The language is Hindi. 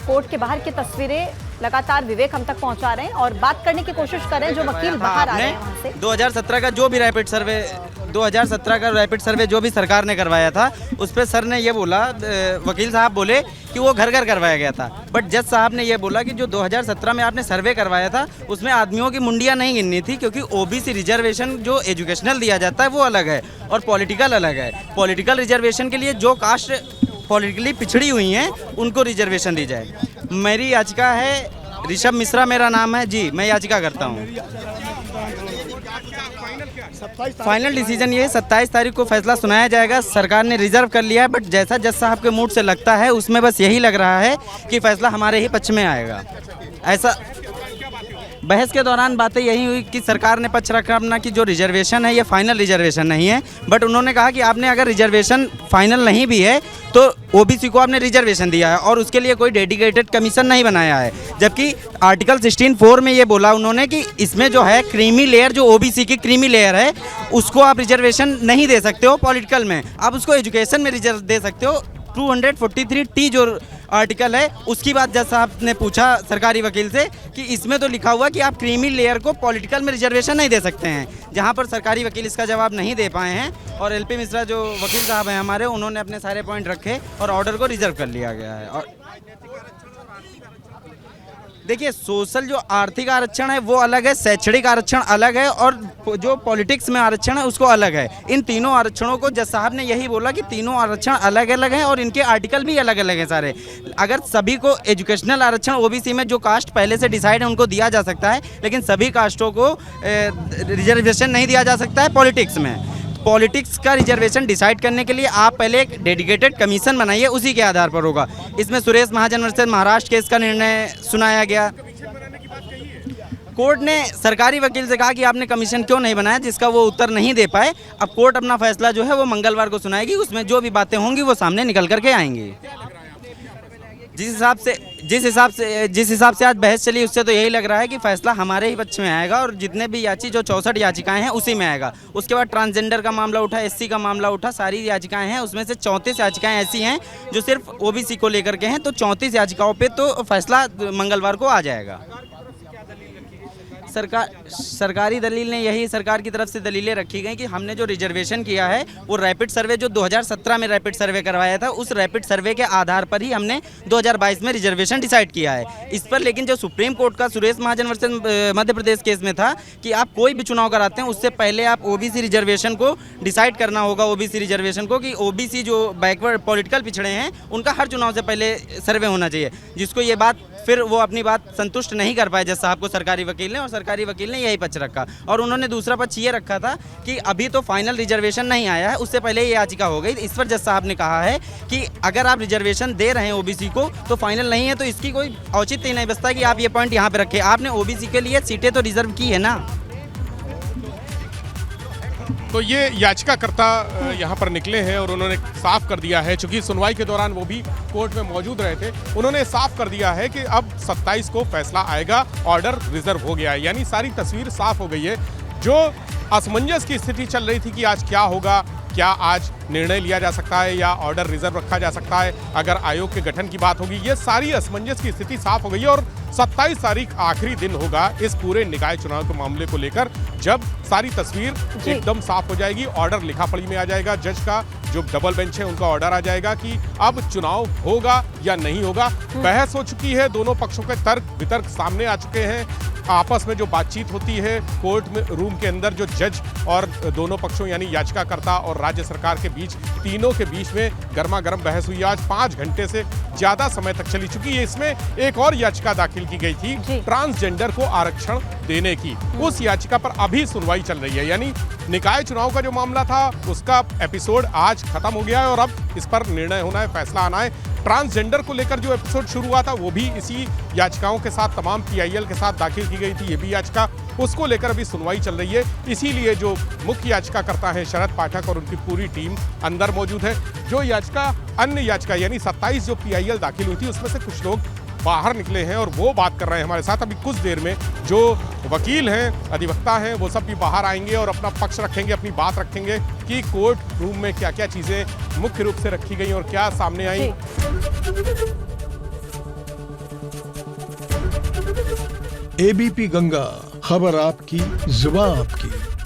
कोर्ट के बाहर की तस्वीरें लगातार विवेक हम तक पहुंचा रहे हैं और बात करने की कोशिश कर रहे हैं जो वकील बाहर आ रहे हैं वहां से। 2017 का जो भी रैपिड सर्वे जो भी सरकार ने करवाया था, उस पर सर ने ये बोला, वकील साहब बोले कि वो घर घर करवाया गया था। बट जज साहब ने ये बोला कि जो 2017 में आपने सर्वे करवाया था उसमें आदमियों की मुंडियां नहीं गिननी थी, क्योंकि ओबीसी रिजर्वेशन जो एजुकेशनल दिया जाता है वो अलग है और पॉलिटिकल अलग है। पॉलिटिकल रिजर्वेशन के लिए जो कास्ट पॉलिटिकली पिछड़ी हुई हैं उनको रिजर्वेशन दी जाए। मेरी याचिका है, ऋषभ मिश्रा मेरा नाम है जी, मैं याचिका करता हूँ। फाइनल डिसीजन ये 27 तारीख को फैसला सुनाया जाएगा। सरकार ने रिजर्व कर लिया है, बट जैसा जज साहब के मूड से लगता है उसमें बस यही लग रहा है कि फैसला हमारे ही पक्ष में आएगा। ऐसा बहस के दौरान बातें यही हुई कि सरकार ने पक्ष रखा अपना कि जो रिजर्वेशन है ये फाइनल रिजर्वेशन नहीं है, बट उन्होंने कहा कि आपने अगर रिजर्वेशन फाइनल नहीं भी है तो ओबीसी को आपने रिजर्वेशन दिया है और उसके लिए कोई डेडिकेटेड कमीशन नहीं बनाया है। जबकि आर्टिकल 16(4) में ये बोला उन्होंने कि इसमें जो है क्रीमी लेयर, जो ओबीसी की क्रीमी लेयर है, उसको आप रिजर्वेशन नहीं दे सकते हो पॉलिटिकल में, आप उसको एजुकेशन में रिजर्व दे सकते हो। 243T जो आर्टिकल है उसकी बात जज साहब ने पूछा सरकारी वकील से कि इसमें तो लिखा हुआ कि आप क्रीमी लेयर को पॉलिटिकल में रिजर्वेशन नहीं दे सकते हैं, जहां पर सरकारी वकील इसका जवाब नहीं दे पाए हैं। और एलपी मिश्रा जो वकील साहब हैं हमारे, उन्होंने अपने सारे पॉइंट रखे और ऑर्डर को रिजर्व कर लिया गया है। और देखिए, सोशल जो आर्थिक आरक्षण है वो अलग है, शैक्षणिक आरक्षण अलग है और जो पॉलिटिक्स में आरक्षण है उसको अलग है। इन तीनों आरक्षणों को जज साहब ने यही बोला कि तीनों आरक्षण अलग अलग हैं और इनके आर्टिकल भी अलग अलग हैं सारे। अगर सभी को एजुकेशनल आरक्षण ओबीसी में जो कास्ट पहले से डिसाइड है उनको दिया जा सकता है, लेकिन सभी कास्टों को रिजर्वेशन नहीं दिया जा सकता है पॉलिटिक्स में। पॉलिटिक्स का रिजर्वेशन डिसाइड करने के लिए आप पहले एक डेडिकेटेड कमीशन बनाइए, उसी के आधार पर होगा। इसमें सुरेश महाजन वर्सेस महाराष्ट्र केस का निर्णय सुनाया गया। कोर्ट ने सरकारी वकील से कहा कि आपने कमीशन क्यों नहीं बनाया, जिसका वो उत्तर नहीं दे पाए। अब कोर्ट अपना फैसला जो है वो मंगलवार को सुनाएगी, उसमें जो भी बातें होंगी वो सामने निकल करके आएंगी। जिस हिसाब से आज बहस चली उससे तो यही लग रहा है कि फैसला हमारे ही पक्ष में आएगा और जितने भी जो 64 याचिकाएं हैं उसी में आएगा। उसके बाद ट्रांसजेंडर का मामला उठा, एससी का मामला उठा, सारी याचिकाएं हैं, उसमें से 34 याचिकाएं ऐसी हैं जो सिर्फ ओबीसी को लेकर के हैं। तो 34 याचिकाओं पे तो फैसला मंगलवार को आ जाएगा। सरकारी दलील ने यही सरकार की तरफ से दलीलें रखी गई कि हमने जो रिजर्वेशन किया है वो रैपिड सर्वे जो 2017 में रैपिड सर्वे करवाया था, उस रैपिड सर्वे के आधार पर ही हमने 2022 में रिजर्वेशन डिसाइड किया है। इस पर लेकिन जो सुप्रीम कोर्ट का सुरेश महाजन वर्सेस मध्य प्रदेश केस में था कि आप कोई भी चुनाव कराते हैं उससे पहले आप ओबीसी रिजर्वेशन को डिसाइड करना होगा, ओबीसी रिजर्वेशन को, कि ओबीसी जो बैकवर्ड पॉलिटिकल पिछड़े हैं उनका हर चुनाव से पहले सर्वे होना चाहिए। जिसको ये बात फिर वो अपनी बात संतुष्ट नहीं कर पाए जज साहब को सरकारी वकील ने, और सरकारी वकील ने यही पक्ष रखा। और उन्होंने दूसरा पक्ष ये रखा था कि अभी तो फाइनल रिजर्वेशन नहीं आया है, उससे पहले ये याचिका हो गई। इस पर जज साहब ने कहा है कि अगर आप रिजर्वेशन दे रहे हैं ओबीसी को तो फाइनल नहीं है, तो इसकी कोई औचित्य ही नहीं बचता कि आप ये पॉइंट यहाँ पे रखें। आपने ओबीसी के लिए सीटें तो रिजर्व की है ना। तो ये याचिकाकर्ता यहाँ पर निकले हैं और उन्होंने साफ कर दिया है, चूंकि सुनवाई के दौरान वो भी कोर्ट में मौजूद रहे थे, उन्होंने साफ कर दिया है कि अब 27 को फैसला आएगा, ऑर्डर रिजर्व हो गया है। यानी सारी तस्वीर साफ हो गई है। जो असमंजस की स्थिति चल रही थी कि आज क्या होगा, क्या आज निर्णय लिया जा सकता है या ऑर्डर रिजर्व रखा जा सकता है, अगर आयोग के गठन की बात होगी, ये सारी असमंजस की स्थिति साफ हो गई है। और 27 तारीख आखिरी दिन होगा इस पूरे निकाय चुनाव के मामले को लेकर, जब सारी तस्वीर एकदम साफ हो जाएगी, ऑर्डर लिखा पढ़ी में आ जाएगा, जज का जो डबल बेंच है उनका ऑर्डर आ जाएगा कि अब चुनाव होगा या नहीं होगा। बहस हो चुकी है, दोनों पक्षों के तर्क वितर्क सामने आ चुके हैं। आपस में जो बातचीत होती है कोर्ट में रूम के अंदर, जो जज और दोनों पक्षों यानी याचिकाकर्ता और राज्य सरकार के बीच, तीनों के बीच में गर्मा गर्म बहस हुई। आज 5 घंटे से ज्यादा समय तक चली चुकी है। इसमें एक और याचिका दाखिल की गई थी ट्रांसजेंडर को आरक्षण देने की, उस याचिका पर अभी सुनवाई चल रही है। यानी निकाय चुनाव का जो मामला था उसका एपिसोड आज खत्म हो गया है और अब इस पर निर्णय होना है, फैसला आना है। ट्रांसजेंडर को लेकर जो एपिसोड शुरू हुआ था वो भी इसी याचिकाओं के साथ, तमाम पीआईएल के साथ दाखिल की गई थी, ये भी याचिका, उसको लेकर अभी सुनवाई चल रही है। इसीलिए जो मुख्य याचिकाकर्ता हैं शरद पाठक और उनकी पूरी टीम अंदर मौजूद है। जो याचिका अन्य याचिका यानी 27 जो पीआईएल दाखिल हुई थी उसमें से कुछ लोग बाहर निकले हैं और वो बात कर रहे हैं हमारे साथ। अभी कुछ देर में जो वकील हैं, अधिवक्ता हैं, वो सब भी बाहर आएंगे और अपना पक्ष रखेंगे, अपनी बात रखेंगे कि कोर्ट रूम में क्या क्या चीज़ें मुख्य रूप से रखी गई और क्या सामने आई। एबीपी गंगा, खबर आपकी, जुबान आपकी।